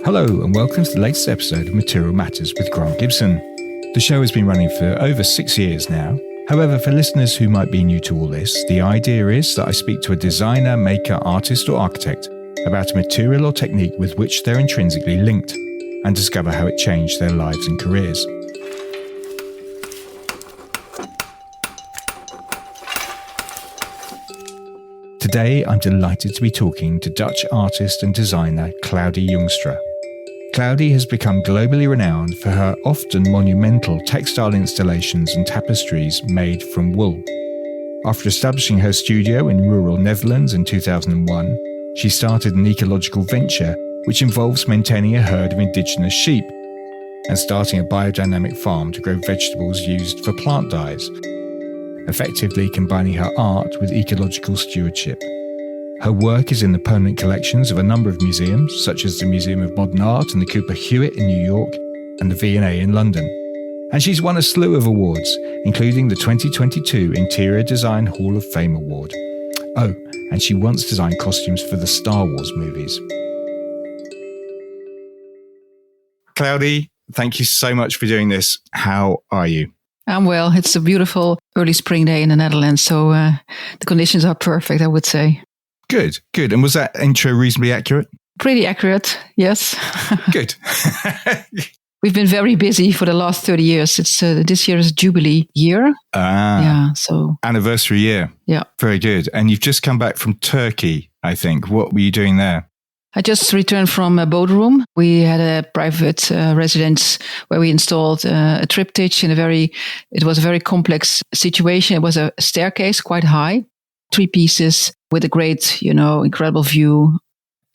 Hello and welcome to the latest episode of Material Matters with Grant Gibson. The show has been running for over 6 years now. However, for listeners who might be new to all this, the idea is that I speak to a designer, maker, artist or architect about a material or technique with which they're intrinsically linked and discover how it changed their lives and careers. Today, I'm delighted to be talking to Dutch artist and designer Claudy Jongstra. Claudy has become globally renowned for her often monumental textile installations and tapestries made from wool. After establishing her studio in rural Netherlands in 2001, she started an ecological venture which involves maintaining a herd of indigenous sheep and starting a biodynamic farm to grow vegetables used for plant dyes, effectively combining her art with ecological stewardship. Her work is in the permanent collections of a number of museums, such as the Museum of Modern Art and the Cooper-Hewitt in New York and the V&A in London. And she's won a slew of awards, including the 2022 Interior Design Hall of Fame Award. Oh, and she once designed costumes for the Star Wars movies. Claudy, thank you so much for doing this. How are you? I'm well. It's a beautiful early spring day in the Netherlands, so the conditions are perfect, I would say. Good. And was that intro reasonably accurate? Pretty accurate, yes. Good. We've been very busy for the last 30 years. It's this year is Jubilee year. So anniversary year. Yeah. Very good. And you've just come back from Turkey, I think. What were you doing there? I just returned from a boat room. We had a private residence where we installed a triptych it was a very complex situation. It was a staircase quite high, 3 pieces with a great, incredible view.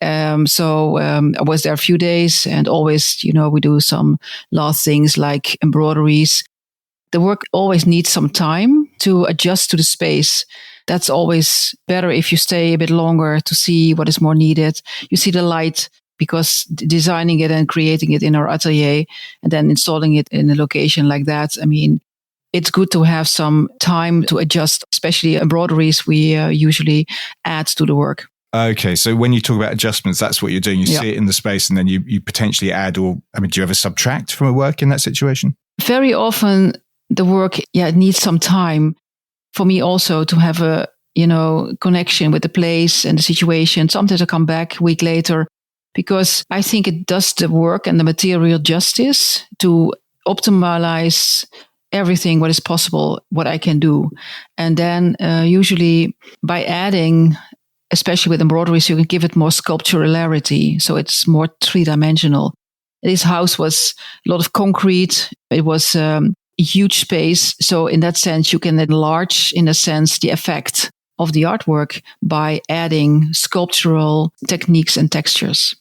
I was there a few days and always, we do some last things like embroideries. The work always needs some time to adjust to the space. That's always better if you stay a bit longer to see what is more needed. You see the light because designing it and creating it in our atelier and then installing it in a location like that. I mean, it's good to have some time to adjust, especially embroideries we usually add to the work. Okay, so when you talk about adjustments, that's what you're doing. You see it in the space and then you potentially add do you ever subtract from a work in that situation? Very often the work, it needs some time for me also to have a, connection with the place and the situation. Sometimes I come back a week later because I think it does the work and the material justice to optimize everything what is possible, what I can do. And then usually by adding, especially with embroideries, you can give it more sculpturality. So it's more 3-dimensional. This house was a lot of concrete. It was a huge space. So in that sense, you can enlarge, in a sense, the effect of the artwork by adding sculptural techniques and textures.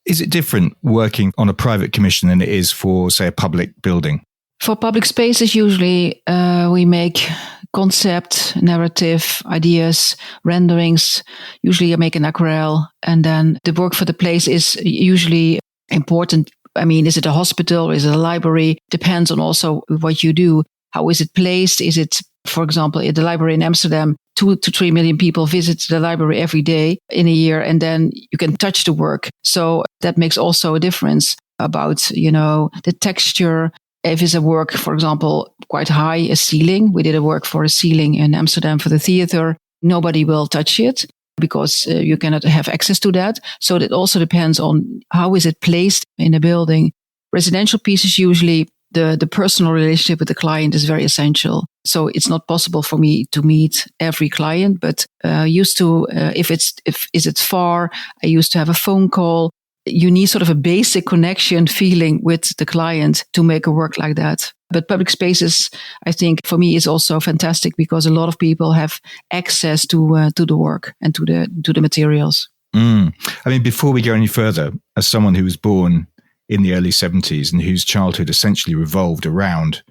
Is it different working on a private commission than it is for, say, a public building? For public spaces, usually we make concept, narrative, ideas, renderings. Usually I make an aquarelle, and then the work for the place is usually important. I mean, is it a hospital? Is it a library? Depends on also what you do. How is it placed? Is it, for example, at the library in Amsterdam, 2 to 3 million people visit the library every day in a year, and then you can touch the work. So that makes also a difference about, the texture. If it's a work, for example, quite high, a ceiling. We did a work for a ceiling in Amsterdam for the theater. Nobody will touch it because you cannot have access to that. So that also depends on how is it placed in a building. Residential pieces, usually the personal relationship with the client is very essential. So it's not possible for me to meet every client, but if it's far, I used to have a phone call. You need sort of a basic connection feeling with the client to make a work like that. But public spaces, I think, for me, is also fantastic because a lot of people have access to the work and to the materials. I mean, before we go any further, as someone who was born in the early 70s and whose childhood essentially revolved around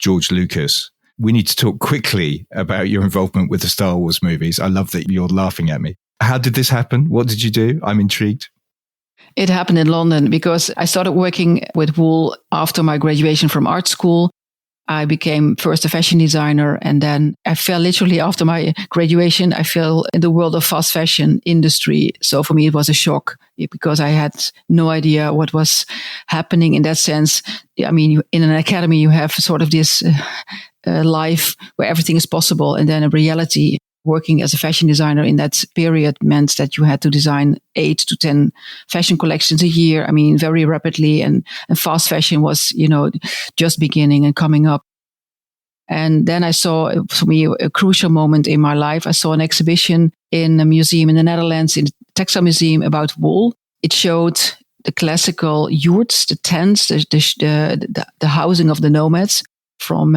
George Lucas, we need to talk quickly about your involvement with the Star Wars movies. I love that you're laughing at me. How did this happen? What did you do? I'm intrigued. It happened in London because I started working with wool after my graduation from art school. I became first a fashion designer, and then I fell literally after my graduation, I fell in the world of fast fashion industry. So for me, it was a shock because I had no idea what was happening in that sense. I mean, in an academy, you have sort of this life where everything is possible. And then in reality, working as a fashion designer in that period meant that you had to design 8 to 10 fashion collections a year. I mean, very rapidly, and fast fashion was, just beginning and coming up. And then I saw, for me, a crucial moment in my life. I saw an exhibition in a museum in the Netherlands, in the Textile Museum, about wool. It showed the classical yurts, the tents, the housing of the nomads from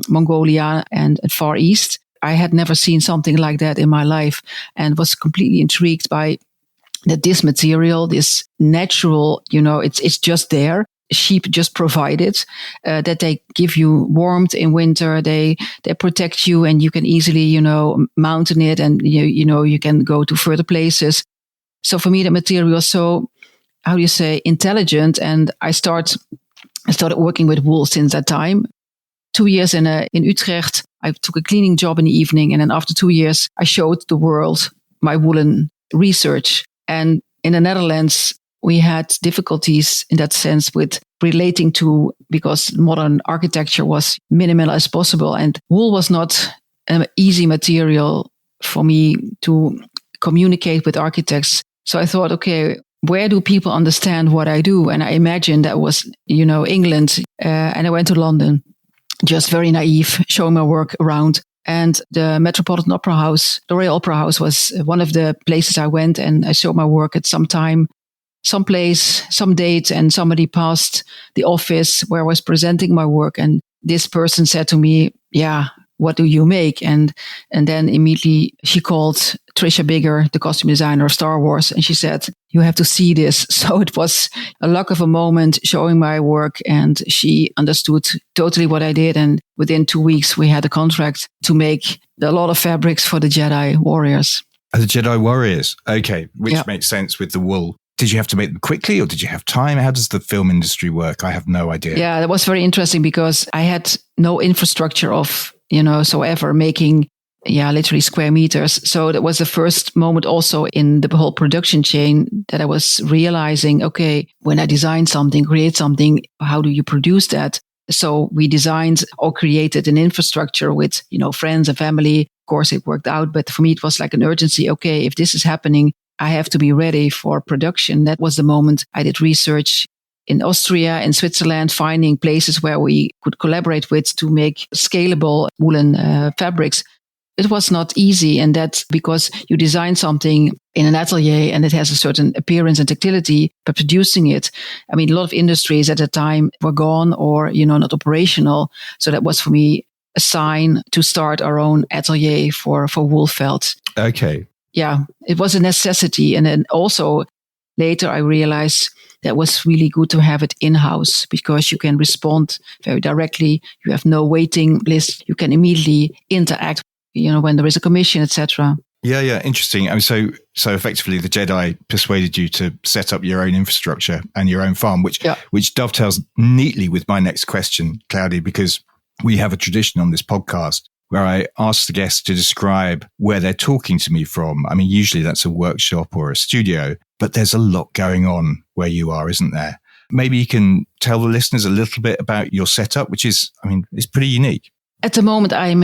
Mongolia and Far East. I had never seen something like that in my life, and was completely intrigued by that this material, this natural, it's just there. Sheep just provide it, that they give you warmth in winter. They protect you, and you can easily, mountain it, and you can go to further places. So for me, the material was so, how do you say, intelligent. And I started working with wool since that time. 2 years in Utrecht, I took a cleaning job in the evening. And then after 2 years, I showed the world my woolen research. And in the Netherlands, we had difficulties in that sense with relating to, because modern architecture was minimal as possible. And wool was not an easy material for me to communicate with architects. So I thought, okay, where do people understand what I do? And I imagined that was, England. And I went to London, just very naive, showing my work around. And the Metropolitan Opera House, the Royal Opera House, was one of the places I went, and I showed my work at some time, some place, some date, and somebody passed the office where I was presenting my work. And this person said to me, yeah, what do you make? And then immediately she called Trisha Bigger, the costume designer of Star Wars. And she said, you have to see this. So it was a luck of a moment showing my work, and she understood totally what I did. And within 2 weeks, we had a contract to make a lot of fabrics for the Jedi warriors. The Jedi warriors. Okay. Which makes sense with the wool. Did you have to make them quickly, or did you have time? How does the film industry work? I have no idea. Yeah, that was very interesting because I had no infrastructure of, so ever making, literally square meters. So that was the first moment also in the whole production chain that I was realizing, okay, when I design something, create something, how do you produce that? So we designed or created an infrastructure with, friends and family. Of course, it worked out. But for me, it was like an urgency. Okay, if this is happening, I have to be ready for production. That was the moment I did research in Austria, in Switzerland, finding places where we could collaborate with to make scalable woolen fabrics. It was not easy. And that's because you design something in an atelier and it has a certain appearance and tactility, but producing it, I mean, a lot of industries at the time were gone or, not operational. So that was for me a sign to start our own atelier for wool felt. Okay. Yeah, it was a necessity. And then also later I realized that was really good to have it in-house because you can respond very directly. You have no waiting list. You can immediately interact, when there is a commission, etc. Yeah. Interesting. I mean, so effectively the Jedi persuaded you to set up your own infrastructure and your own farm, which dovetails neatly with my next question, Claudy, because we have a tradition on this podcast where I ask the guests to describe where they're talking to me from. I mean, usually that's a workshop or a studio, but there's a lot going on where you are, isn't there? Maybe you can tell the listeners a little bit about your setup, which is, it's pretty unique. At the moment, I'm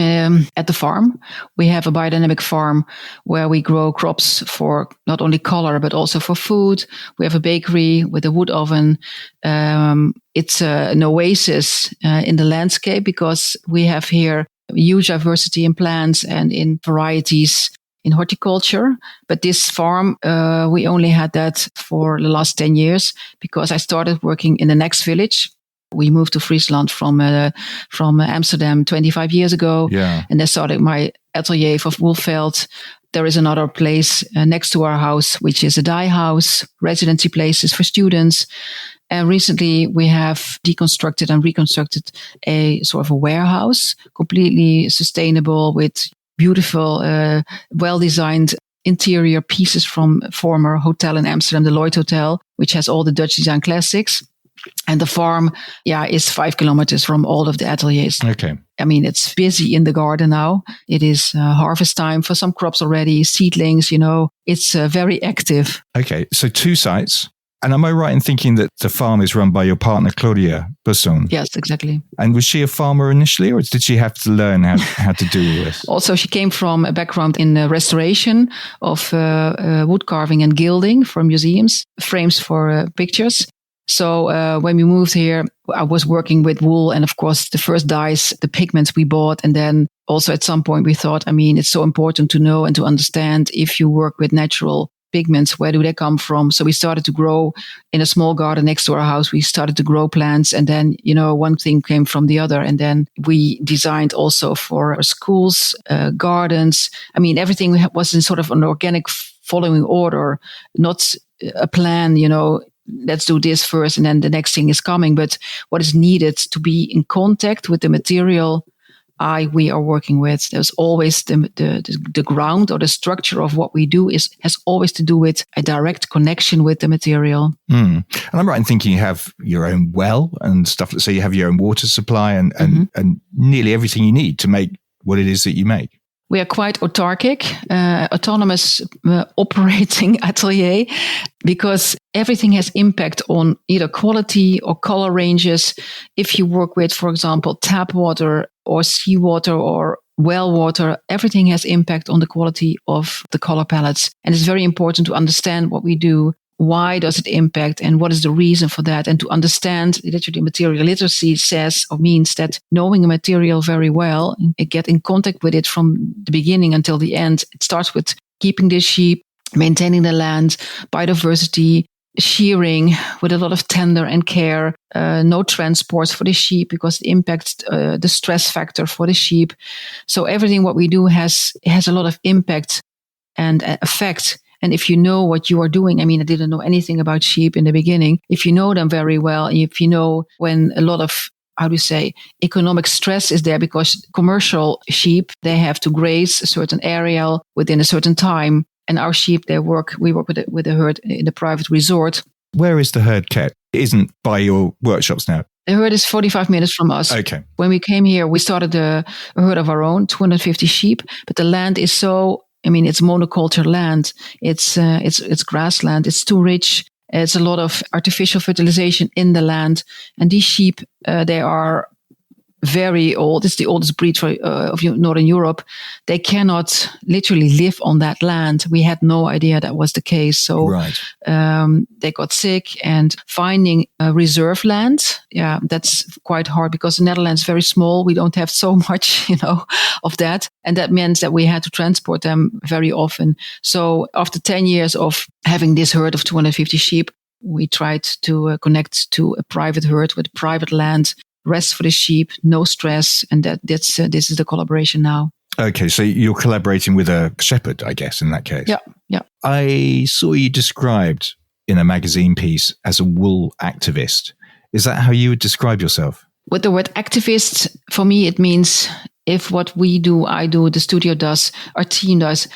at the farm. We have a biodynamic farm where we grow crops for not only color, but also for food. We have a bakery with a wood oven. It's an oasis in the landscape because we have here huge diversity in plants and in varieties in horticulture. But this farm, we only had that for the last 10 years because I started working in the next village. We moved to Friesland from Amsterdam 25 years ago. Yeah. And I started my atelier for Woolfeld. There is another place next to our house, which is a dye house, residency places for students. And recently we have deconstructed and reconstructed a sort of a warehouse, completely sustainable with beautiful, well-designed interior pieces from former hotel in Amsterdam, the Lloyd Hotel, which has all the Dutch design classics. And the farm, is 5 kilometers from all of the ateliers. Okay. I mean, it's busy in the garden now. It is harvest time for some crops already, seedlings, it's very active. Okay. So 2 sites. And am I right in thinking that the farm is run by your partner, Claudy Jongstra? Yes, exactly. And was she a farmer initially, or did she have to learn how to do all this? Also, she came from a background in restoration of wood carving and gilding for museums, frames for pictures. So when we moved here, I was working with wool and, of course, the first dyes, the pigments we bought. And then also at some point we thought, it's so important to know and to understand if you work with natural pigments, where do they come from? So we started to grow in a small garden next to our house. We started to grow plants, and then, one thing came from the other. And then we designed also for schools, gardens. Everything was in sort of an organic following order, not a plan, let's do this first and then the next thing is coming. But what is needed to be in contact with the material we are working with. There's always the ground or the structure of what we do has always to do with a direct connection with the material. And I'm right in thinking you have your own well and stuff. So you have your own water supply and nearly everything you need to make what it is that you make. We are quite autarkic, autonomous operating atelier, because everything has impact on either quality or color ranges. If you work with, for example, tap water or seawater or well water, everything has impact on the quality of the color palettes. And it's very important to understand what we do. Why does it impact and what is the reason for that? And to understand, literally material literacy says or means that knowing a material very well and get in contact with it from the beginning until the end. It starts with keeping the sheep, maintaining the land, biodiversity, shearing with a lot of tender and care, no transports for the sheep because it impacts the stress factor for the sheep. So everything what we do has a lot of impact and effect. And if you know what you are doing, I didn't know anything about sheep in the beginning. If you know them very well, if you know when a lot of, economic stress is there because commercial sheep, they have to graze a certain area within a certain time. And our sheep, we work with a herd in a private resort. Where is the herd kept? It isn't by your workshops now. The herd is 45 minutes from us. Okay. When we came here, we started a herd of our own, 250 sheep, but the land is it's monoculture land. It's grassland. It's too rich. It's a lot of artificial fertilization in the land. And these sheep, they are very old. It's the oldest breed of Northern Europe. They cannot literally live on that land. We had no idea that was the case. So right. They got sick, and finding a reserve land, that's quite hard because the Netherlands is very small. We don't have so much, of that. And that meant that we had to transport them very often. So after 10 years of having this herd of 250 sheep, we tried to connect to a private herd with private land, rest for the sheep, no stress. And this is the collaboration now. Okay, so you're collaborating with a shepherd, I guess, in that case. Yeah. I saw you described in a magazine piece as a wool activist. Is that how you would describe yourself? With the word activist, for me, it means if what we do, I do, the studio does, our team does,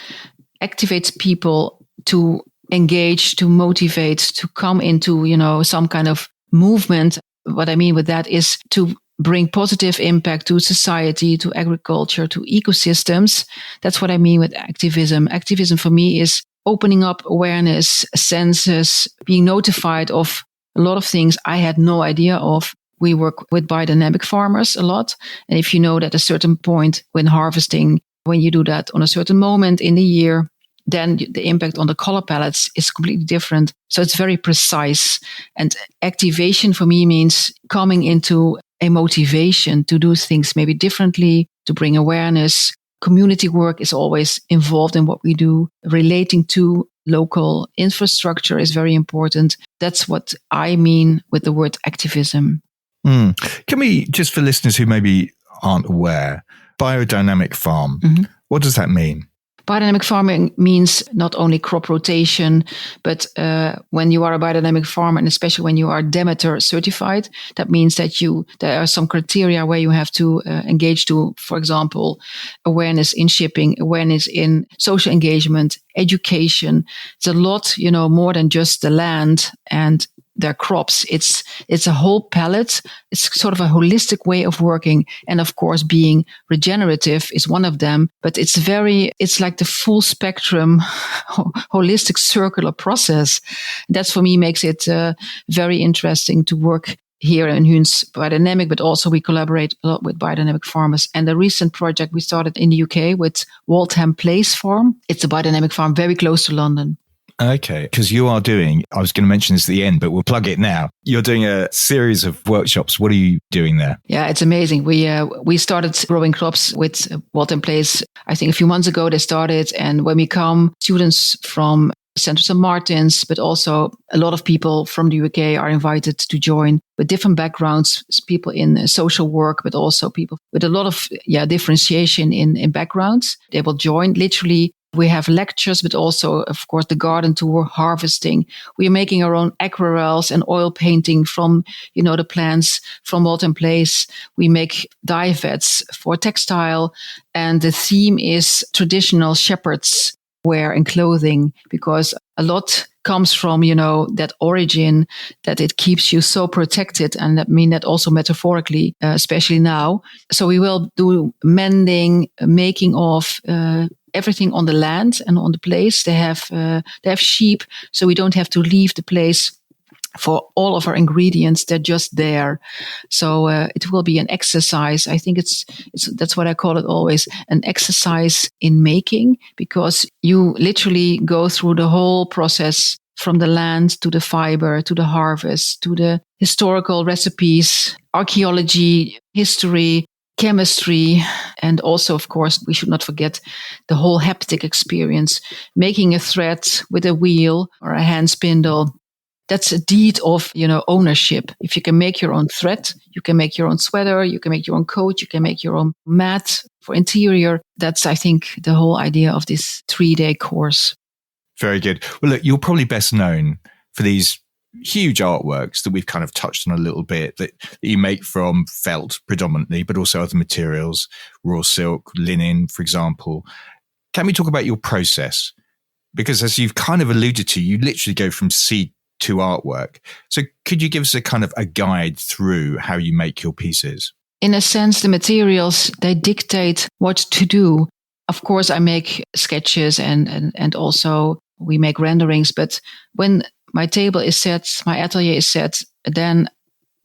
activates people to engage, to motivate, to come into, some kind of movement. What I mean with that is to bring positive impact to society, to agriculture, to ecosystems. That's what I mean with activism. Activism for me is opening up awareness, senses, being notified of a lot of things I had no idea of. We work with biodynamic farmers a lot. And if you know that at a certain point when harvesting, when you do that on a certain moment in the year, then the impact on the color palettes is completely different. So it's very precise. And activation for me means coming into a motivation to do things maybe differently, to bring awareness. Community work is always involved in what we do. Relating to local infrastructure is very important. That's what I mean with the word activism. Can we, just for listeners who maybe aren't aware, biodynamic farm, what does that mean? Biodynamic farming means not only crop rotation, but when you are a biodynamic farmer, and especially when you are Demeter certified, that means that there are some criteria where you have to engage to, for example, awareness in shipping, awareness in social engagement, education. It's a lot, more than just the land. And their crops. It's a whole palette. It's sort of a holistic way of working. And of course, being regenerative is one of them, but it's like the full spectrum, holistic circular process. That's for me makes it very interesting to work here in Huns Biodynamic, but also we collaborate a lot with biodynamic farmers. And the recent project we started in the UK with Waltham Place Farm. It's a biodynamic farm very close to London. Okay, because you are doing, I was going to mention this at the end, but we'll plug it now. You're doing a series of workshops. What are you doing there? Yeah, it's amazing. We started growing crops with Waltham Place. I think a few months ago they started. And when we come, students from Centre St. Martin's, but also a lot of people from the UK are invited to join with different backgrounds, people in social work, but also people with a lot of differentiation in backgrounds. They will join. Literally, we have lectures, but also, of course, the garden tour, harvesting. We are making our own aquarels and oil painting from, the plants from Waltham Place. We make dye vets for textile. And the theme is traditional shepherds wear and clothing, because a lot comes from, that origin, that it keeps you so protected. And I mean that also metaphorically, especially now. So we will do mending, making of, everything on the land and on the place. They have sheep, so we don't have to leave the place for all of our ingredients. They're just there. So it will be an exercise. I think that's what I call it always, an exercise in making, because you literally go through the whole process from the land to the fiber, to the harvest, to the historical recipes, archaeology, history, chemistry, and also, of course, we should not forget the whole haptic experience. Making a thread with a wheel or a hand spindle, that's a deed of, ownership. If you can make your own thread, you can make your own sweater, you can make your own coat, you can make your own mat for interior. That's, I think, the whole idea of this 3-day course. Very good. Well, look, you're probably best known for these huge artworks that we've kind of touched on a little bit that you make from felt predominantly, but also other materials, raw silk, linen, for example. Can we talk about your process? Because as you've kind of alluded to, you literally go from seed to artwork. So could you give us a kind of a guide through how you make your pieces? In a sense, the materials, they dictate what to do. Of course, I make sketches and also we make renderings, but when my table is set, my atelier is set, then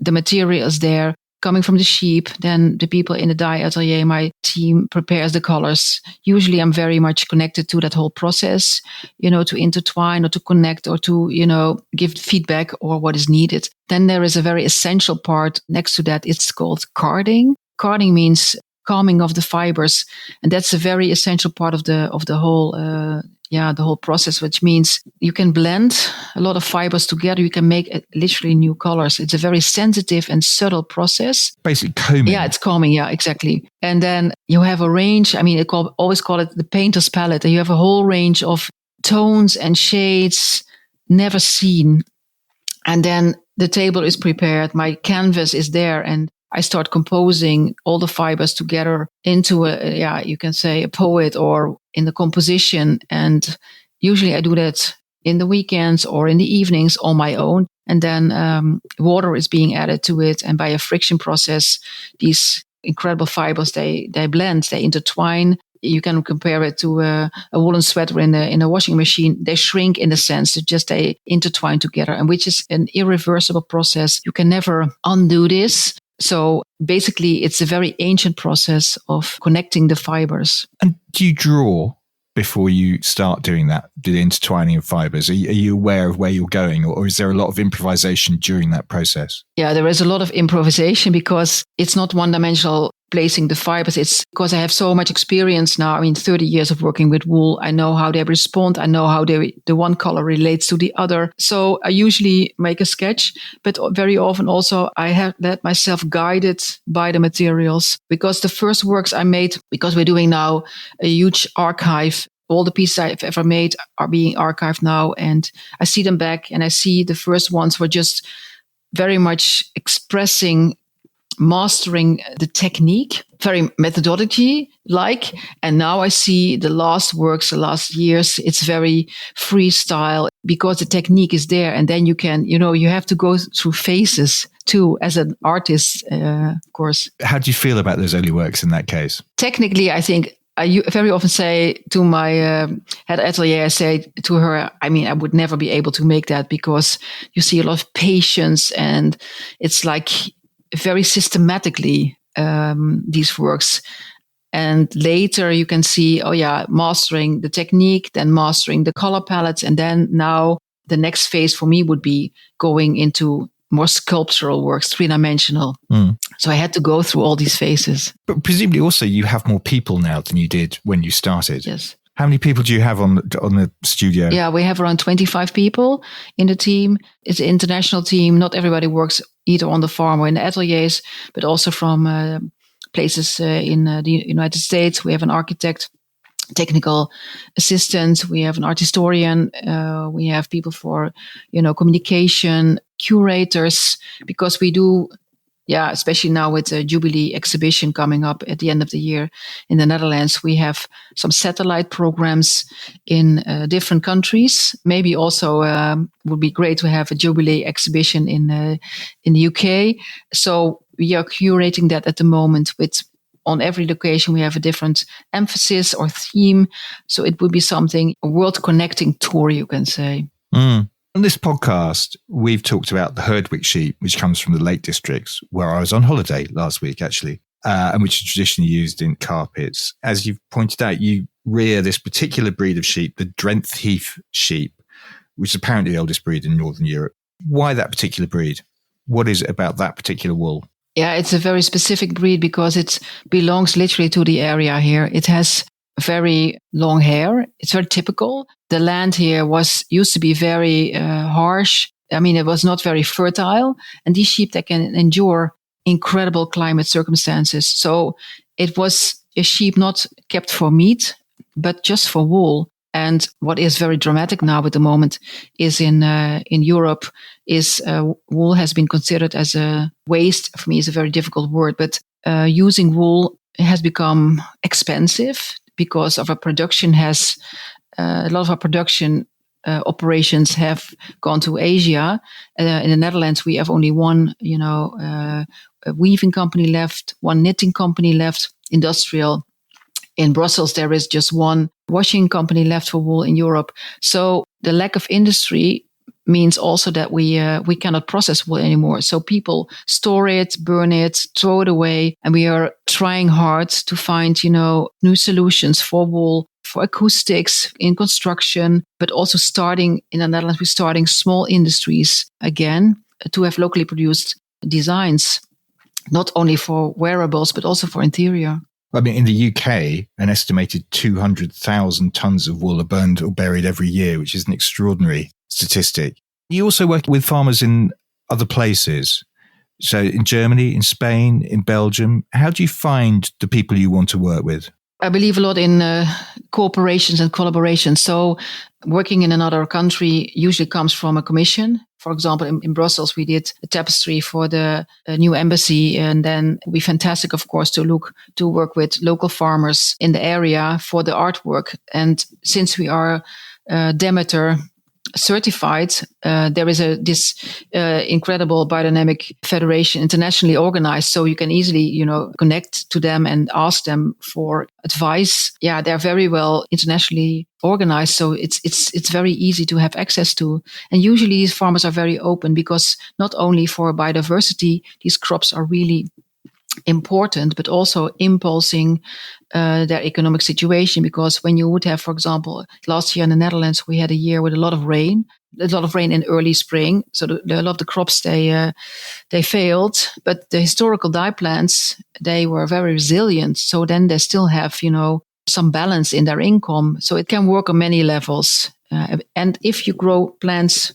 the material is there coming from the sheep. Then the people in the dye atelier, my team prepares the colors. Usually I'm very much connected to that whole process, to intertwine or to connect or to, give feedback or what is needed. Then there is a very essential part next to that. It's called carding. Carding means calming of the fibers. And that's a very essential part of the whole, the whole process, which means you can blend a lot of fibers together. You can make literally new colors. It's a very sensitive and subtle process. Basically combing. Yeah, it's combing. Yeah, exactly. And then you have a range. I mean, always call it the painter's palette. And you have a whole range of tones and shades never seen. And then the table is prepared. My canvas is there. And I start composing all the fibers together into you can say a poet or in the composition. And usually I do that in the weekends or in the evenings on my own. And then water is being added to it. And by a friction process, these incredible fibers, they blend, they intertwine. You can compare it to a woolen sweater in a washing machine. They shrink in the sense that they intertwine together, and which is an irreversible process. You can never undo this. So basically, it's a very ancient process of connecting the fibers. And do you draw before you start doing that, the intertwining of fibers? Are you aware of where you're going, or is there a lot of improvisation during that process? Yeah, there is a lot of improvisation because it's not one-dimensional placing the fibers. It's because I have so much experience now. I mean, 30 years of working with wool. I know how they respond. I know how the one color relates to the other. So I usually make a sketch, but very often also I have let myself guided by the materials, because the first works I made, because we're doing now a huge archive. All the pieces I've ever made are being archived now, and I see them back and I see the first ones were just very much expressing mastering the technique, very methodology-like. And now I see the last works, the last years, it's very freestyle because the technique is there. And then you can, you have to go through phases too as an artist, of course. How do you feel about those early works in that case? Technically, I think I very often say to my head atelier, I say to her, I would never be able to make that because you see a lot of patience and it's like very systematically these works. And later you can see, mastering the technique, then mastering the color palettes. And then now the next phase for me would be going into more sculptural works, three-dimensional. So I had to go through all these phases. But presumably also you have more people now than you did when you started. Yes. How many people do you have on the studio? Yeah, we have around 25 people in the team. It's an international team. Not everybody works either on the farm or in the ateliers, but also from places in the United States. We have an architect, technical assistant. We have an art historian. We have people for, communication, curators, because we do, especially now with the Jubilee exhibition coming up at the end of the year in the Netherlands, we have some satellite programs in different countries. Maybe also would be great to have a Jubilee exhibition in the UK. So we are curating that at the moment on every location, we have a different emphasis or theme. So it would be something, a world connecting tour, you can say. On this podcast, we've talked about the Herdwick sheep, which comes from the Lake Districts, where I was on holiday last week, actually, and which is traditionally used in carpets. As you've pointed out, you rear this particular breed of sheep, the Drenthe Heath sheep, which is apparently the oldest breed in Northern Europe. Why that particular breed? What is it about that particular wool? Yeah, it's a very specific breed because it belongs literally to the area here. It has very long hair. It's very typical. The land here used to be very harsh. It was not very fertile. And these sheep, they can endure incredible climate circumstances. So it was a sheep not kept for meat, but just for wool. And what is very dramatic now at the moment is in Europe is wool has been considered as a waste. For me, is a very difficult word, but using wool has become expensive because of our production has a lot of our production operations have gone to Asia. In the Netherlands, we have only one, a weaving company left, one knitting company left, industrial. In Brussels, there is just one washing company left for wool in Europe. So the lack of industry means also that we cannot process wool anymore. So people store it, burn it, throw it away. And we are trying hard to find, new solutions for wool, for acoustics, in construction, but also starting in the Netherlands, we're starting small industries again to have locally produced designs, not only for wearables, but also for interior. In the UK, an estimated 200,000 tons of wool are burned or buried every year, which is an extraordinary statistic. You also work with farmers in other places. So in Germany, in Spain, in Belgium. How do you find the people you want to work with? I believe a lot in cooperations and collaborations. So working in another country usually comes from a commission. For example, in Brussels, we did a tapestry for the new embassy. And then it would be fantastic, of course, to work with local farmers in the area for the artwork. And since we are Demeter certified, there is this incredible biodynamic federation internationally organized, so you can easily connect to them and ask them for advice. Yeah, they're very well internationally organized, so it's very easy to have access to. And usually these farmers are very open because not only for biodiversity, these crops are really important, but also impulsing their economic situation. Because when you would have, for example, last year in the Netherlands, we had a year with a lot of rain in early spring. So a lot of the crops, they failed, but the historical dye plants, they were very resilient. So then they still have, some balance in their income. So it can work on many levels. And if you grow plants,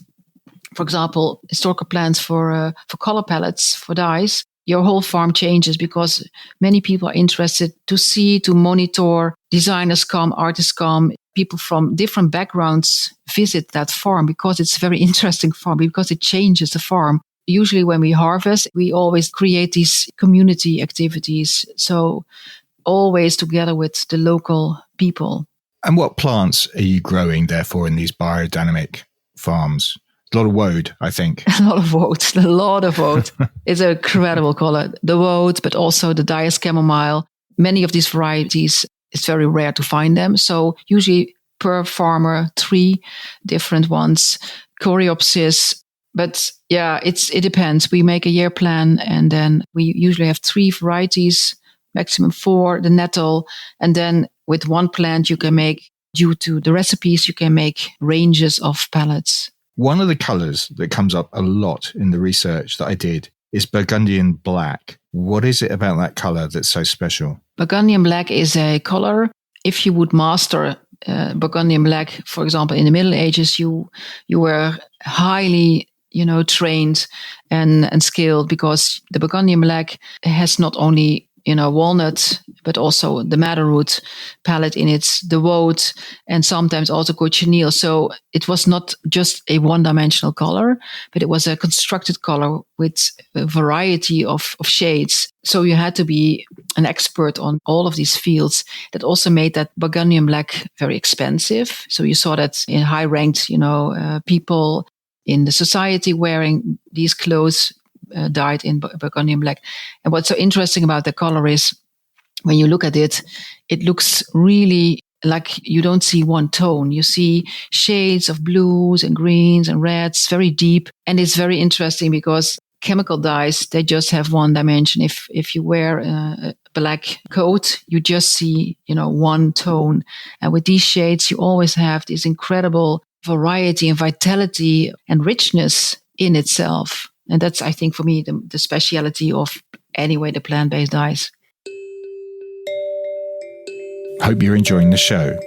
for example, historical plants for color palettes, for dyes, your whole farm changes because many people are interested to see, to monitor. Designers come, artists come, people from different backgrounds visit that farm because it's a very interesting farm, because it changes the farm. usually when we harvest, we always create these community activities. So always together with the local people. And what plants are you growing, therefore, in these biodynamic farms? A lot of woad, I think. A lot of woad. It's an incredible color. The woad, but also the Dyer's chamomile. Many of these varieties, it's very rare to find them. So usually per farmer, 3 different ones. Coreopsis. But yeah, it depends. We make a year plan and then we usually have 3 varieties, maximum 4, the nettle. And then with one plant, you can make, due to the recipes, you can make ranges of pallets. One of the colours that comes up a lot in the research that I did is Burgundian Black. What is it about that colour that's so special? Burgundian Black is a colour. If you would master Burgundian Black, for example, in the Middle Ages, you were highly, trained and skilled, because the Burgundian Black has not only walnut, but also the madderroot palette in it, the woad, and sometimes also cochineal. So it was not just a one-dimensional color, but it was a constructed color with a variety of shades. So you had to be an expert on all of these fields. That also made that Burgundian Black very expensive. So you saw that in high-ranked, people in the society wearing these clothes dyed in Burgundian Black. And what's so interesting about the color is when you look at it, it looks really like you don't see one tone. You see shades of blues and greens and reds, very deep. And it's very interesting because chemical dyes, they just have one dimension. If you wear a black coat, you just see, one tone. And with these shades, you always have this incredible variety and vitality and richness in itself. And that's, I think, for me, the speciality of, anyway, the plant-based dyes. Hope you're enjoying the show.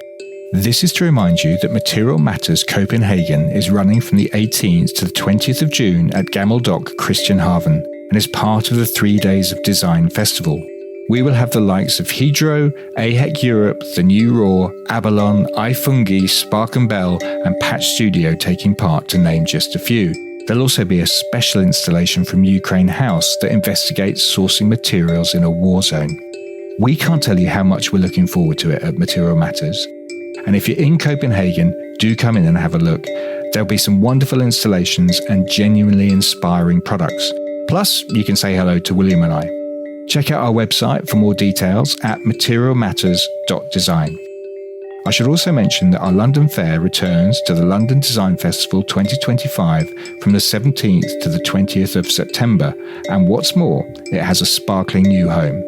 This is to remind you that Material Matters Copenhagen is running from the 18th to the 20th of June at Gammeldock Christianshavn and is part of the 3 Days of Design Festival. We will have the likes of Hydro, AHEC Europe, The New Raw, Abalon, iFungi, Spark & Bell and Patch Studio taking part, to name just a few. There'll also be a special installation from Ukraine House that investigates sourcing materials in a war zone. We can't tell you how much we're looking forward to it at Material Matters. And if you're in Copenhagen, do come in and have a look. There'll be some wonderful installations and genuinely inspiring products. Plus, you can say hello to William and I. Check out our website for more details at materialmatters.design. I should also mention that our London Fair returns to the London Design Festival 2025 from the 17th to the 20th of September, and what's more, it has a sparkling new home.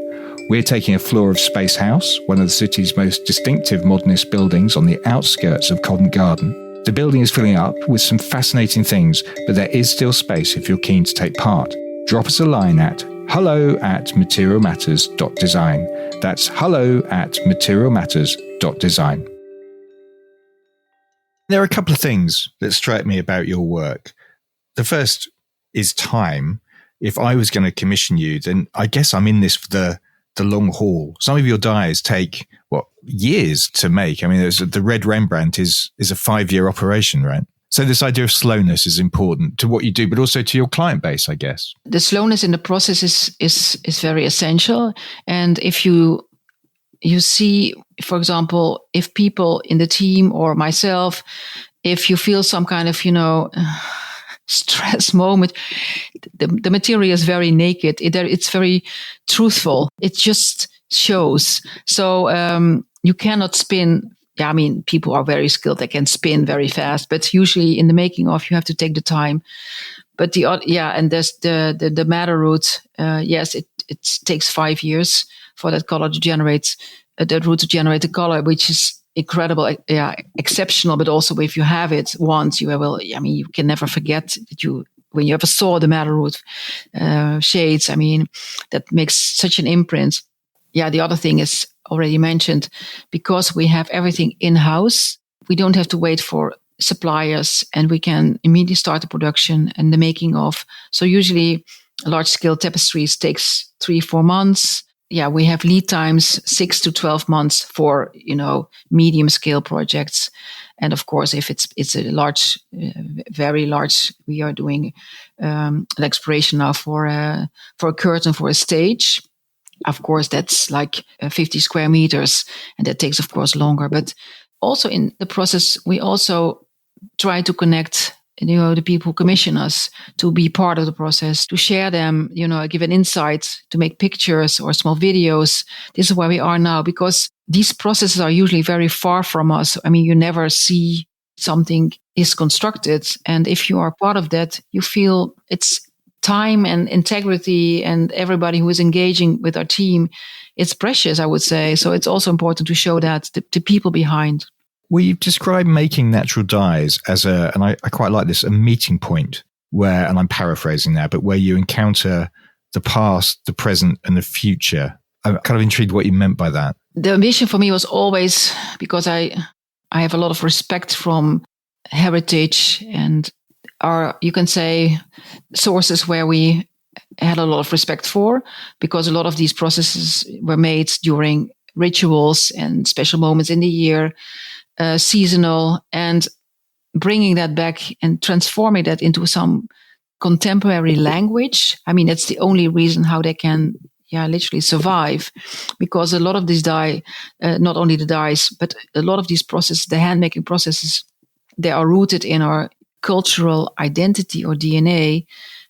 We're taking a floor of Space House, one of the city's most distinctive modernist buildings on the outskirts of Covent Garden. The building is filling up with some fascinating things, but there is still space if you're keen to take part. Drop us a line at hello@materialmatters.design. That's hello@materialmatters.design. There are a couple of things that strike me about your work. The first is time. If I was going to commission you, then I guess I'm in this for the long haul. Some of your dyes take, years to make. I mean, the Red Rembrandt is a 5-year operation, right? So this idea of slowness is important to what you do, but also to your client base, I guess. The slowness in the process is very essential. And if you see, for example, if people in the team or myself, if you feel some kind of, stress moment, the material is very naked. It's very truthful. It just shows. So you cannot spin. Yeah, I mean, people are very skilled. They can spin very fast, but usually in the making of, you have to take the time. But and there's the madderroot. Yes, it takes 5 years for that color to generate, that root to generate the color, which is incredible, exceptional. But also, if you have it once, you can never forget that when you ever saw the madderroot shades. I mean, that makes such an imprint. Yeah, the other thing is already mentioned, because we have everything in-house, we don't have to wait for suppliers and we can immediately start the production and the making of. So usually large-scale tapestries takes 3-4 months. we have lead times 6 to 12 months for, medium scale projects. And of course, if it's a large, very large, we are doing an exploration now for a curtain for a stage. Of course, that's like 50 square meters, and that takes, of course, longer. But also in the process, we also try to connect, the people who commission us to be part of the process, to share them, give an insight, to make pictures or small videos. This is where we are now, because these processes are usually very far from us. I mean, you never see something is constructed. And if you are part of that, you feel it's time and integrity, and everybody who is engaging with our team, it's precious, I would say. So it's also important to show that the people behind. Well, you've described making natural dyes as and I quite like this, a meeting point where, and I'm paraphrasing now, but where you encounter the past, the present, and the future. I'm kind of intrigued what you meant by that. The vision for me was always, because I have a lot of respect from heritage and you can say, sources where we had a lot of respect for, because a lot of these processes were made during rituals and special moments in the year, seasonal, and bringing that back and transforming that into some contemporary language. I mean, that's the only reason how they can literally survive, because a lot of these dye, not only the dyes, but a lot of these processes, the handmaking processes, they are rooted in our cultural identity or DNA.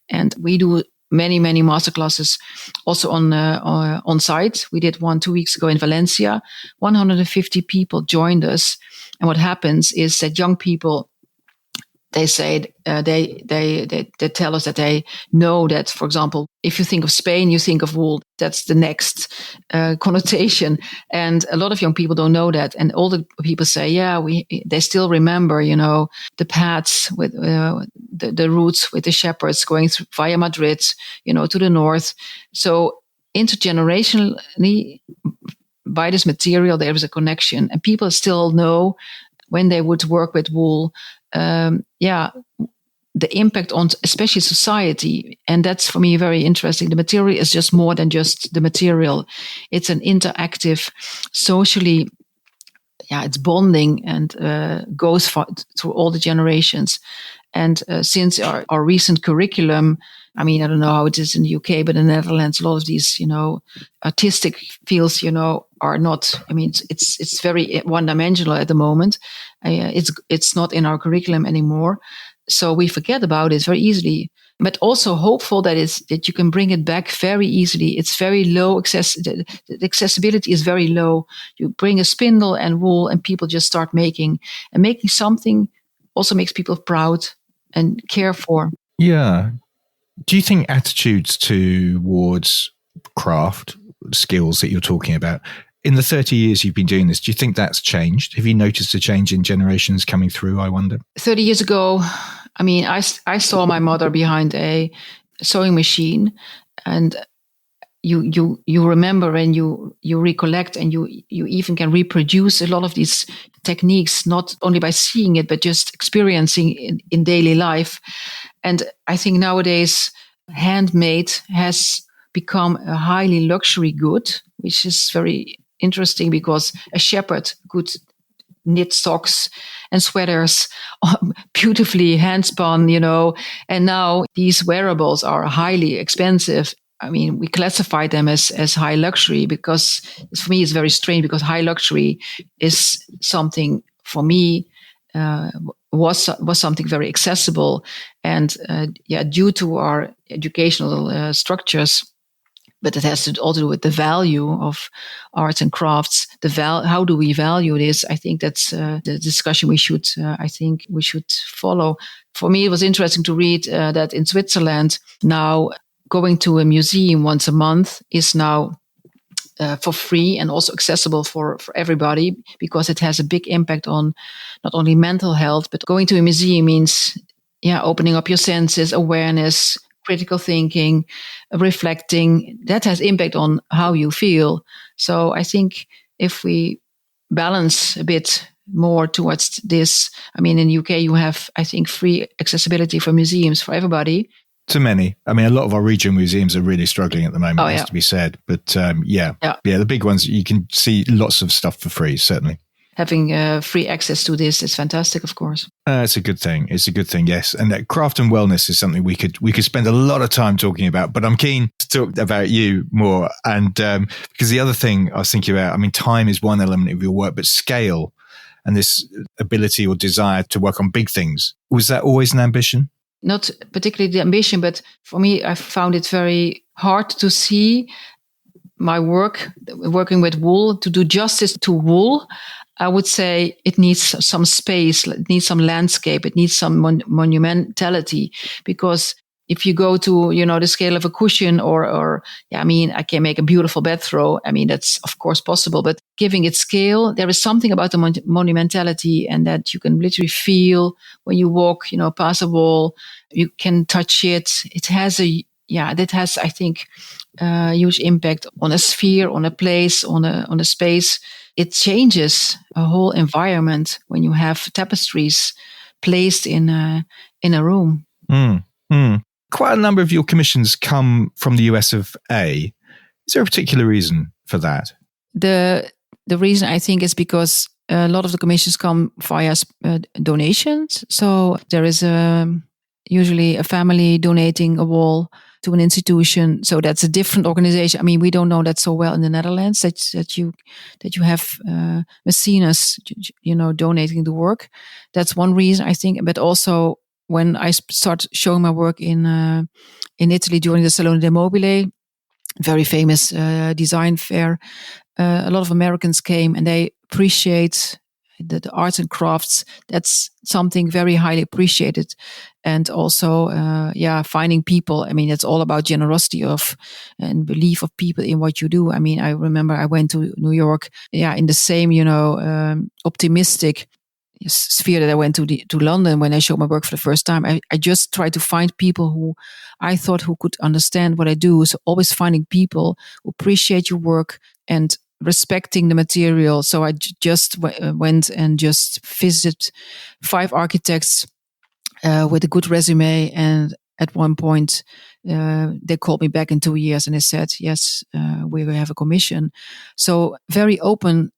And we do many masterclasses also on site. We did one 2 weeks ago in Valencia. 150 people joined us. And what happens is that young people, they say, they tell us that they know that, for example, if you think of Spain, you think of wool. That's the next connotation. And a lot of young people don't know that. And older people say, they still remember, the paths with the routes with the shepherds going through via Madrid, to the north. So intergenerationally, by this material, there is a connection, and people still know when they would work with wool, the impact on especially society. And that's for me very interesting. The material is just more than just the material. It's an interactive, socially, it's bonding, and goes through all the generations. And since our recent curriculum, I mean, I don't know how it is in the UK, but in the Netherlands, a lot of these, artistic fields, are not, I mean, it's very one-dimensional at the moment. It's not in our curriculum anymore. So we forget about it very easily, but also hopeful that you can bring it back very easily. It's very low the accessibility is very low. You bring a spindle and wool, and people just start making something also makes people proud and care for. Yeah. Do you think attitudes towards craft skills that you're talking about, in the 30 years you've been doing this, do you think that's changed? Have you noticed a change in generations coming through, I wonder? 30 years ago, I mean, I saw my mother behind a sewing machine, and you remember and you recollect, and you even can reproduce a lot of these techniques, not only by seeing it, but just experiencing in daily life. And I think nowadays handmade has become a highly luxury good, which is very interesting, because a shepherd could knit socks and sweaters, beautifully hand spun, and now these wearables are highly expensive. I mean, we classify them as high luxury, because for me it's very strange, because high luxury is something for me was something very accessible, and due to our educational structures. But it has to also do with the value of arts and crafts. How do we value this? I think that's the discussion we should follow. For me, it was interesting to read that in Switzerland now, going to a museum once a month is now for free and also accessible for everybody, because it has a big impact on not only mental health, but going to a museum means opening up your senses, awareness, critical thinking, reflecting. That has impact on how you feel. So I think if we balance a bit more towards this, I mean, in the UK you have, I think, free accessibility for museums for everybody. To many. I mean, a lot of our regional museums are really struggling at the moment, has to be said. But the big ones, you can see lots of stuff for free, certainly. Having free access to this is fantastic, of course. It's a good thing. It's a good thing, yes. And that craft and wellness is something we could spend a lot of time talking about. But I'm keen to talk about you more. And because the other thing I was thinking about, I mean, time is one element of your work, but scale and this ability or desire to work on big things. Was that always an ambition? Not particularly the ambition, but for me, I found it very hard to see my work, working with wool, to do justice to wool. I would say it needs some space, it needs some landscape, it needs some monumentality. Because if you go to, the scale of a cushion I can make a beautiful bed throw. I mean, that's of course possible, but giving it scale, there is something about the monumentality, and that you can literally feel when you walk, past a wall, you can touch it. It has I think, a huge impact on a sphere, on a place, on a space. It changes a whole environment when you have tapestries placed in a room. Quite a number of your commissions come from the US of A. Is there a particular reason for that? The reason, I think, is because a lot of the commissions come via donations. So there is usually a family donating a wall to an institution. So that's a different organization. I mean, we don't know that so well in the Netherlands that you have mecenas, donating the work. That's one reason, I think. But also, when I start showing my work in Italy during the Salone del Mobile, very famous design fair, a lot of Americans came and they appreciate the arts and crafts. That's something very highly appreciated. And also, finding people. I mean, it's all about generosity and belief of people in what you do. I mean, I remember I went to New York, in the same, optimistic sphere that I went to London when I showed my work for the first time. I just tried to find people who I thought who could understand what I do. So always finding people who appreciate your work and respecting the material. So I just went and just visited 5 architects with a good resume. And at one point, they called me back in 2 years and they said, yes, we will have a commission. So very open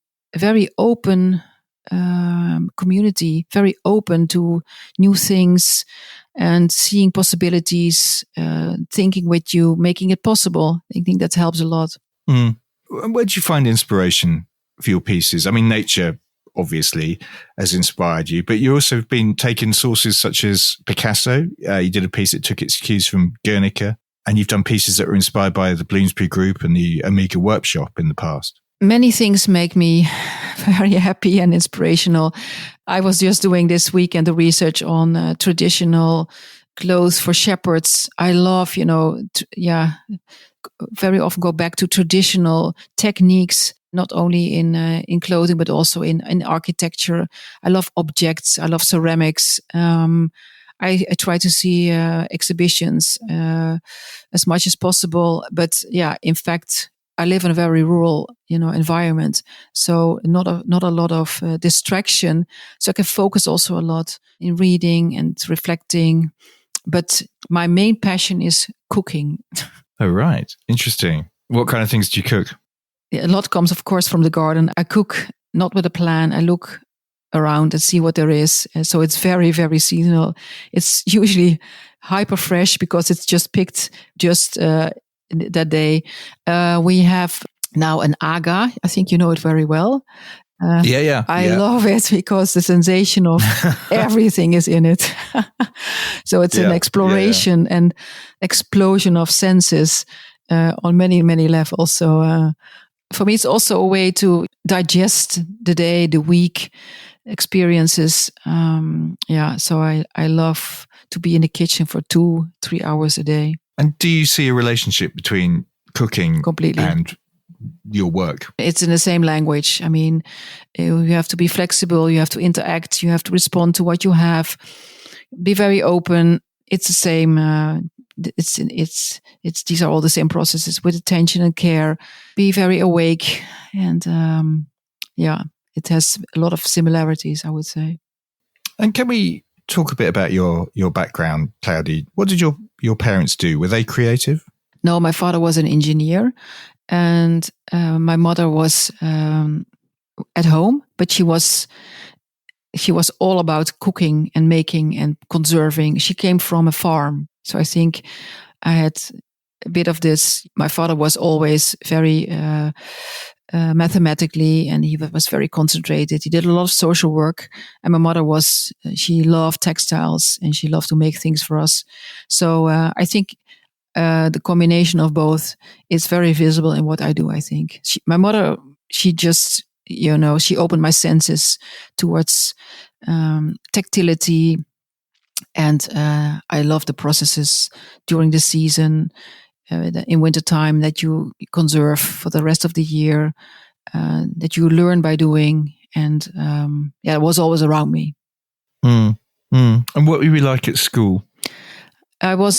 community, very open to new things and seeing possibilities, thinking with you, making it possible. I think that helps a lot. Where did you find inspiration for your pieces? I mean, nature obviously has inspired you, but you also have been taking sources such as Picasso. You did a piece that took its cues from Guernica, and you've done pieces that were inspired by the Bloomsbury Group and the Omega Workshop in the past. Many things make me very happy and inspirational. I was just doing this weekend the research on traditional clothes for shepherds. I love, very often go back to traditional techniques, not only in clothing, but also in architecture. I love objects. I love ceramics. I try to see exhibitions as much as possible. But in fact, I live in a very rural, environment, so not a lot of distraction. So I can focus also a lot in reading and reflecting. But my main passion is cooking. Oh, right. Interesting. What kind of things do you cook? A lot comes, of course, from the garden. I cook not with a plan. I look around and see what there is. So it's very, very seasonal. It's usually hyper fresh because it's just picked that day. We have now an aga. I think you know it very well. I love it because the sensation of everything is in it. So it's an exploration and explosion of senses on many, many levels. So for me, it's also a way to digest the day, the week experiences. So I love to be in the kitchen for 2-3 hours a day. And do you see a relationship between cooking completely and your work? It's in the same language. I mean, you have to be flexible. You have to interact. You have to respond to what you have. Be very open. It's the same. These are all the same processes with attention and care. Be very awake, and it has a lot of similarities, I would say. And can we talk a bit about your background, Claudy? What did your your parents do? Were they creative? No, my father was an engineer, and my mother was at home, but she was all about cooking and making and conserving. She came from a farm, so I think I had a bit of this. My father was always very mathematically, and he was very concentrated. He did a lot of social work, and my mother she loved textiles and she loved to make things for us. So I think the combination of both is very visible in what I do. I think my mother, she just, she opened my senses towards tactility, and I love the processes during the season. In wintertime, that you conserve for the rest of the year, that you learn by doing, and it was always around me. And what were you like at school? I was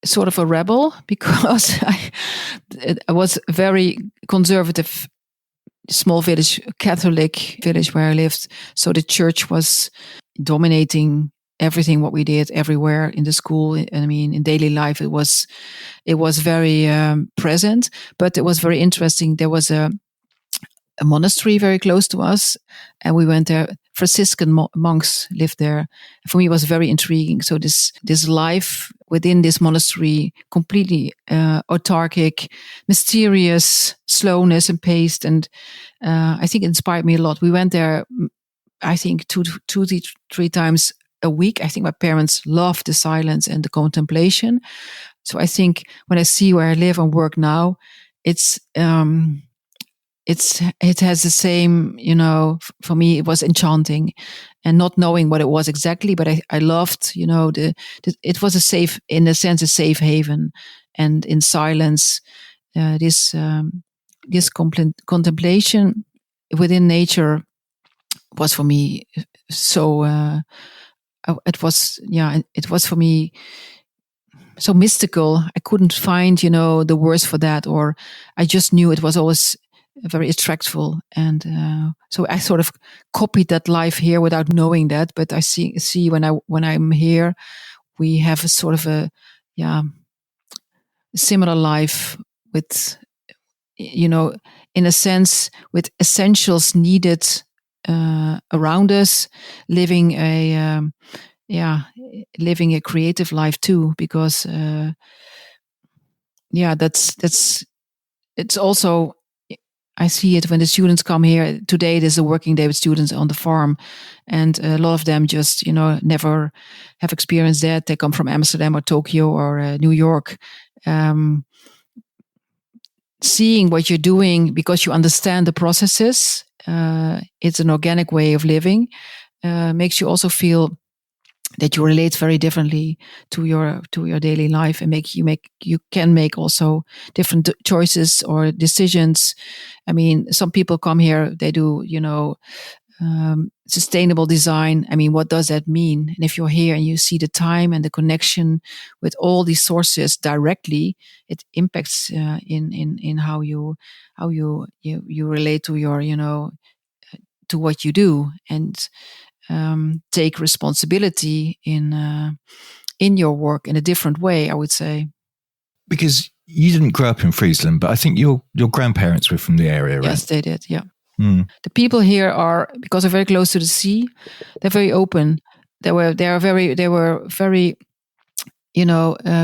sort of a rebel because I was very conservative, small village, Catholic village where I lived. So the church was dominating everything what we did everywhere in the school. I mean, in daily life, it was very present, but it was very interesting. There was a monastery very close to us, and we went there. Franciscan monks lived there. For me, it was very intriguing. So this life within this monastery, completely autarkic, mysterious slowness and pace, and I think it inspired me a lot. We went there, I think, two to three times a week. I think my parents loved the silence and the contemplation. So I think when I see where I live and work now, it has the same, for me, it was enchanting, and not knowing what it was exactly, but I loved, it was in a sense, a safe haven, and in silence, this contemplation within nature was for me so, it was for me so mystical. I couldn't find, the words for that, or I just knew it was always very attractive, and so I sort of copied that life here without knowing that. But I see when I'm here, we have a sort of a similar life with, in a sense, with essentials needed around us, living a creative life too, because that's it's also, I see it when the students come here. Today it is a working day with students on the farm, and a lot of them just never have experienced that. They come from Amsterdam or Tokyo or New York. Seeing what you're doing because you understand the processes, it's an organic way of living, makes you also feel that you relate very differently to your daily life, and you can make also different choices or decisions. I mean, some people come here, they do sustainable design. I mean, what does that mean? And if you're here and you see the time and the connection with all these sources directly, it impacts in how you relate to your to what you do, and take responsibility in your work in a different way, I would say. Because you didn't grow up in Friesland, but I think your grandparents were from the area, right? Yes, they did. Yeah. The people here are, because they're very close to the sea, they're very open. They were very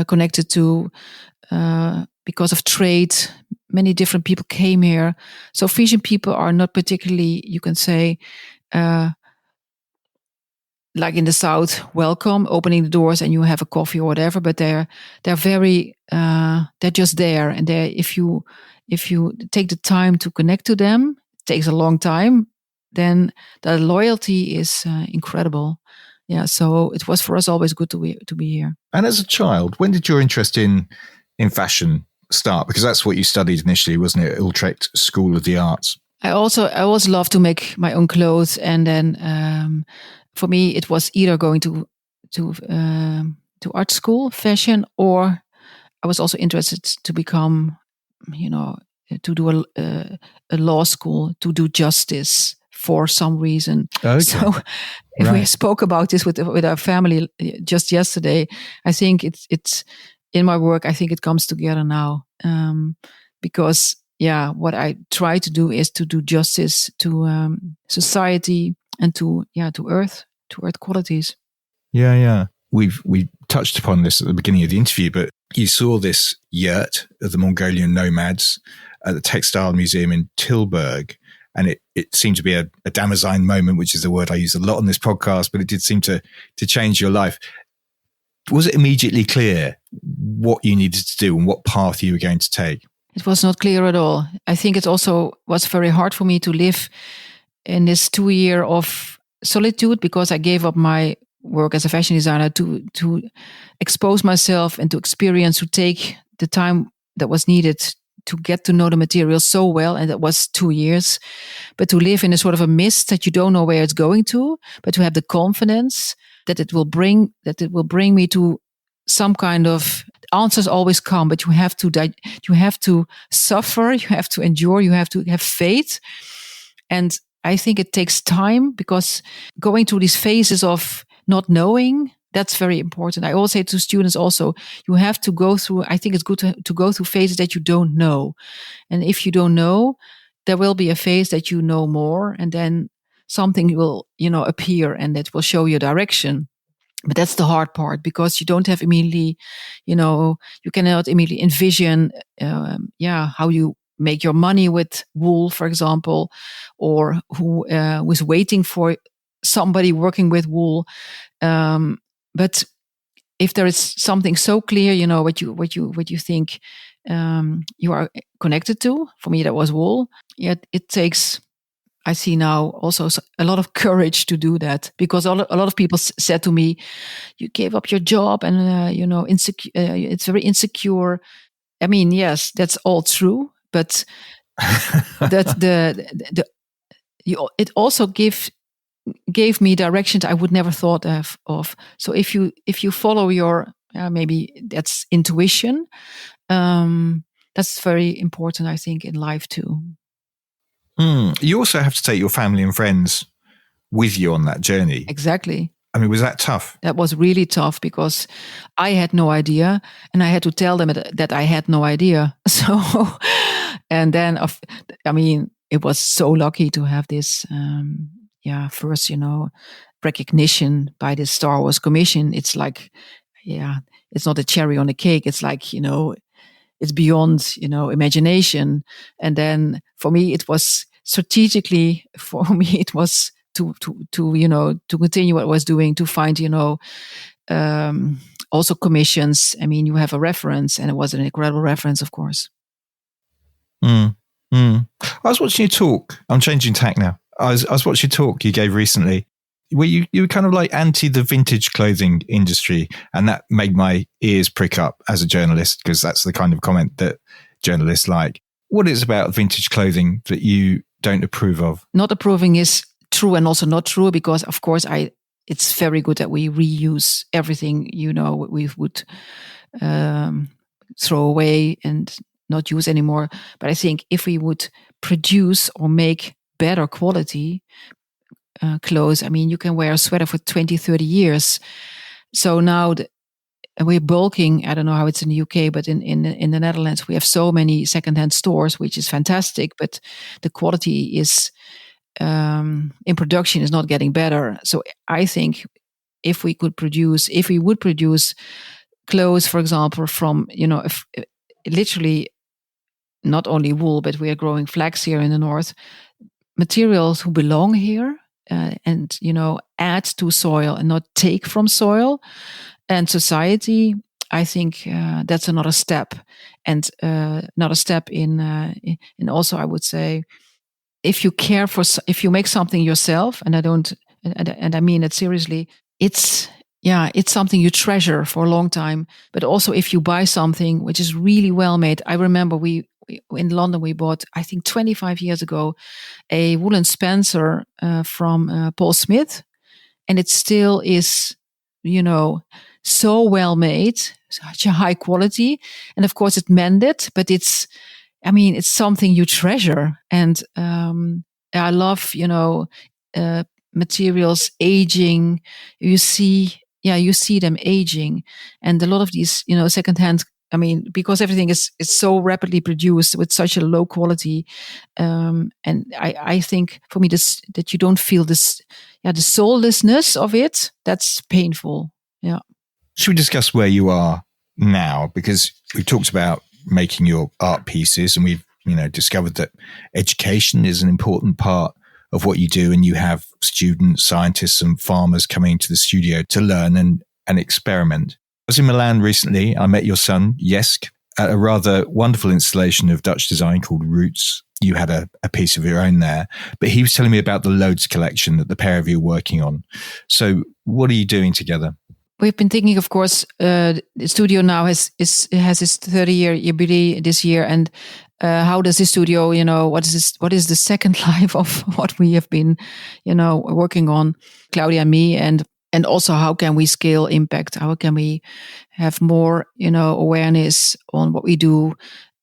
connected to, because of trade. Many different people came here. So Frisian people are not particularly, you can say, like in the South, welcome, opening the doors and you have a coffee or whatever. But they're very, they're just there. And if you take the time to connect to them, it takes a long time, then the loyalty is incredible. Yeah. So it was for us always good to be here. And as a child, when did your interest in fashion start? Because that's what you studied initially, wasn't it? Utrecht School of the Arts. I always loved to make my own clothes, and then for me it was either going to art school, fashion, or I was also interested to become, to do a law school, to do justice for some reason. Okay. So if we spoke about this with our family just yesterday, I think it's in my work. I think it comes together now, because what I try to do is to do justice to society and to earth qualities. Yeah. We touched upon this at the beginning of the interview, but you saw this yurt of the Mongolian nomads at the Textile Museum in Tilburg, and it seemed to be a Damascene moment, which is a word I use a lot on this podcast, but it did seem to change your life. Was it immediately clear what you needed to do and what path you were going to take? It was not clear at all. I think it also was very hard for me to live in this 2 year of solitude, because I gave up my work as a fashion designer to expose myself and to experience, to take the time that was needed to get to know the material so well. And that was 2 years, but to live in a sort of a mist that you don't know where it's going to, but to have the confidence that it will bring me to some kind of answers. Always come, but you have to suffer, you have to endure, you have to have faith. And I think it takes time, because going through these phases of not knowing, that's very important. I always say to students also, you have to go through, I think it's good to go through phases that you don't know. And if you don't know, there will be a phase that you know more, and then something will, appear, and that will show you direction. But that's the hard part, because you don't have immediately, you cannot immediately envision, how you make your money with wool, for example, or who was waiting for somebody working with wool. But if there is something so clear, what you think you are connected to. For me, that was wool. Yet it takes, I see now, also a lot of courage to do that, because a lot of people said to me, "You gave up your job, and it's very insecure." I mean, yes, that's all true, but that it also gave me directions I would never thought of. So if you follow your maybe that's intuition, that's very important, I think, in life too. You also have to take your family and friends with you on that journey. Exactly. I mean, was that tough? That was really tough, because I had no idea, and I had to tell them that I had no idea. So, and then, it was so lucky to have this, first, recognition by the Star Wars Commission. It's like, it's not a cherry on the cake. It's like, it's beyond, imagination. And then for me, it was strategically, it was to continue what I was doing, to find, also commissions. I mean, you have a reference, and it was an incredible reference, of course. I was watching you talk. I'm changing tack now. I was watching you talk you gave recently, where you were kind of like anti the vintage clothing industry, and that made my ears prick up as a journalist, because that's the kind of comment that journalists like. What is it about vintage clothing that you don't approve of? Not approving is true and also not true, because of course it's very good that we reuse everything, we would throw away and not use anymore. But I think if we would produce or make better quality clothes, I mean, you can wear a sweater for 20, 30 years. So now we're bulking. I don't know how it's in the UK, but in the Netherlands, we have so many secondhand stores, which is fantastic. But the quality is in production is not getting better. So I think if we would produce clothes, for example, from literally not only wool, but we are growing flax here in the north, materials who belong here, and add to soil and not take from soil and society. I think that's another step, and another step in also, I would say, if you make something yourself, and I mean it seriously, it's something you treasure for a long time. But also, if you buy something which is really well made, I remember we in London we bought, I think 25 years ago, a woolen Spencer from Paul Smith, and it still is, so well made, such a high quality, and of course it's mended, but it's something you treasure, and I love, materials aging. You see them aging, and a lot of these, secondhand. I mean, because everything is so rapidly produced with such a low quality, and I think for me that you don't feel this, the soullessness of it. That's painful. Yeah. Should we discuss where you are now? Because we've talked about making your art pieces, and we've discovered that education is an important part of what you do, and you have students, scientists, and farmers coming into the studio to learn and experiment. I was in Milan recently. I met your son, Jesk, at a rather wonderful installation of Dutch design called Roots. You had a piece of your own there, but he was telling me about the Loads collection that the pair of you are working on. So what are you doing together? We've been thinking, of course, the studio now has its 30-year jubilee this year, and how does the studio, what is the second life of what we have been, working on, Claudia and me, and also how can we scale impact? How can we have more, awareness on what we do?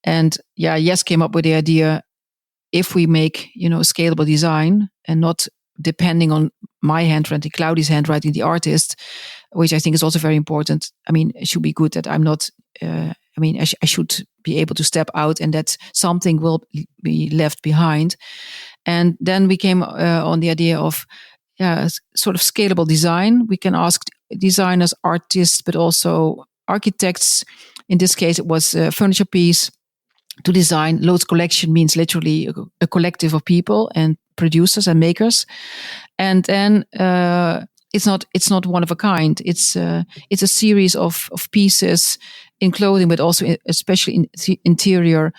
And Yes came up with the idea, if we make, scalable design and not depending on my handwriting, Claudia's handwriting, the artist, which I think is also very important. I mean, it should be good that I'm not, I should be able to step out and that something will be left behind. And then we came on the idea of, sort of scalable design. We can ask designers, artists, but also architects. In this case, it was a furniture piece to design. Loads collection means literally a collective of people and producers and makers. And then it's not one of a kind. It's a series of pieces in clothing, but also especially in the interior.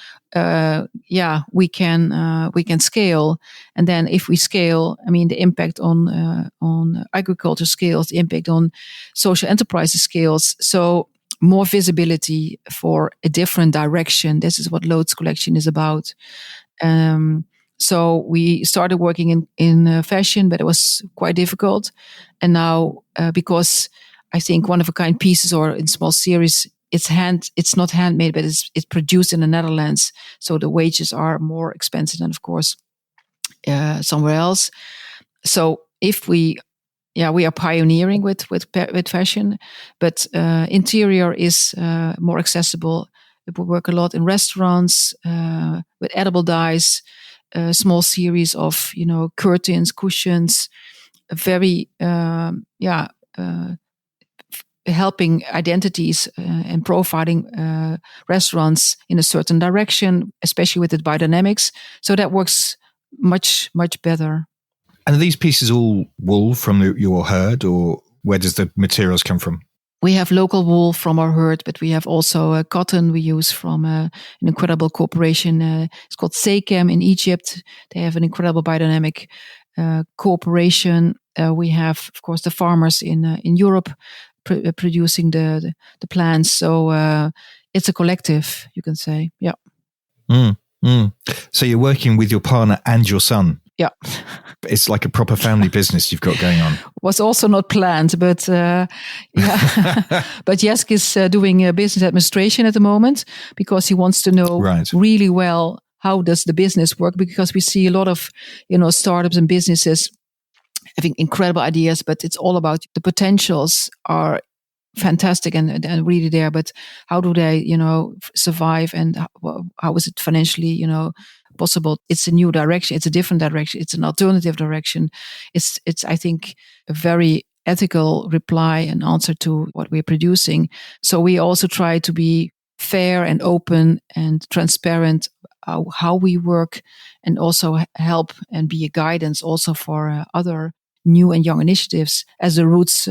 We can scale, and then if we scale, I mean the impact on agriculture scales, the impact on social enterprises scales. So more visibility for a different direction. This is what Loads collection is about. So we started working in fashion, but it was quite difficult. And now, because I think one of a kind pieces or in small series, it's not handmade, but it's produced in the Netherlands. So the wages are more expensive than, of course, somewhere else. So if we are pioneering with fashion, but interior is more accessible. We work a lot in restaurants with edible dyes. A small series of curtains, cushions, very helping identities and profiling restaurants in a certain direction, especially with the biodynamics. So that works much better. And are these pieces all wool from your herd, or where does the materials come from? We have local wool from our herd, but we have also cotton we use from an incredible corporation. It's called Sekem in Egypt. They have an incredible biodynamic corporation. We have, of course, the farmers in Europe producing the plants. So it's a collective, you can say. Yeah. So you're working with your partner and your son. Yeah. It's like a proper family business you've got going on. Was also not planned, but But Jesk is doing business administration at the moment because he wants to know really well how does the business work, because we see a lot of startups and businesses having incredible ideas, but it's all about the potentials are fantastic and really there, but how do they survive, and how is it financially possible? It's a new direction, it's a different direction, it's an alternative direction. It's I think a very ethical reply and answer to what we're producing. So we also try to be fair and open and transparent how we work, and also help and be a guidance also for other new and young initiatives. As the Roots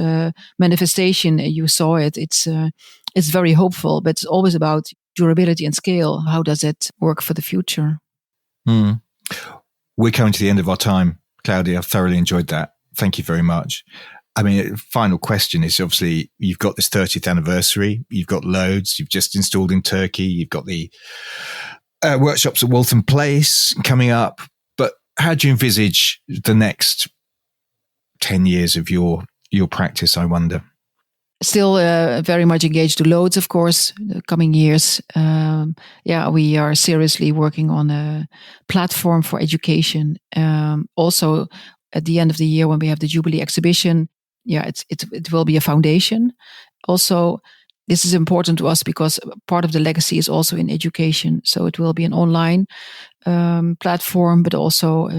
manifestation, you saw it. It's very hopeful, but it's always about durability and scale. How does it work for the future? We're coming to the end of our time, Claudia. I've thoroughly enjoyed that. Thank you very much. I mean, final question is, obviously you've got this 30th anniversary. You've got Loads. You've just installed in Turkey. You've got the workshops at Waltham Place coming up. But how do you envisage the next 10 years of your practice, I wonder? Still very much engaged to loads, of course, the coming years. We are seriously working on a platform for education. Also, at the end of the year, when we have the Jubilee exhibition, it will be a foundation. Also, this is important to us because part of the legacy is also in education. So it will be an online platform, but also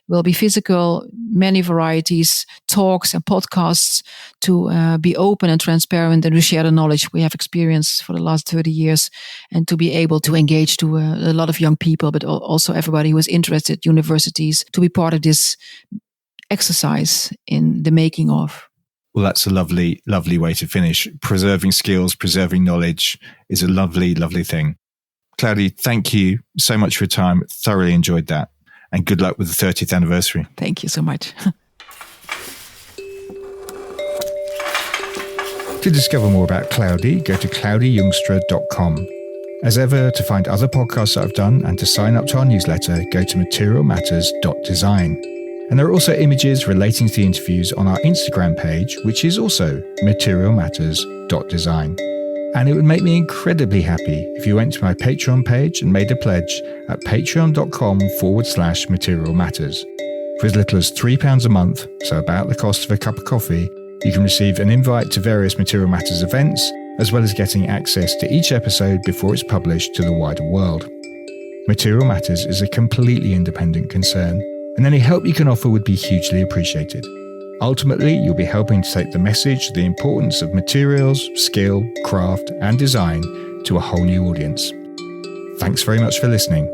will be physical, many varieties, talks and podcasts to be open and transparent and to share the knowledge we have experienced for the last 30 years and to be able to engage to a lot of young people, but also everybody who is interested, universities, to be part of this exercise in the making of. Well, that's a lovely, lovely way to finish. Preserving skills, preserving knowledge is a lovely, lovely thing. Claudy, thank you so much for your time. Thoroughly enjoyed that. And good luck with the 30th anniversary. Thank you so much. To discover more about Claudy, go to claudyjongstra.com. As ever, to find other podcasts that I've done and to sign up to our newsletter, go to materialmatters.design. And there are also images relating to the interviews on our Instagram page, which is also materialmatters.design. And it would make me incredibly happy if you went to my Patreon page and made a pledge at patreon.com/materialmatters. For as little as £3 a month, so about the cost of a cup of coffee, you can receive an invite to various Material Matters events, as well as getting access to each episode before it's published to the wider world. Material Matters is a completely independent concern, and any help you can offer would be hugely appreciated. Ultimately, you'll be helping to take the message of the importance of materials, skill, craft, and design to a whole new audience. Thanks very much for listening.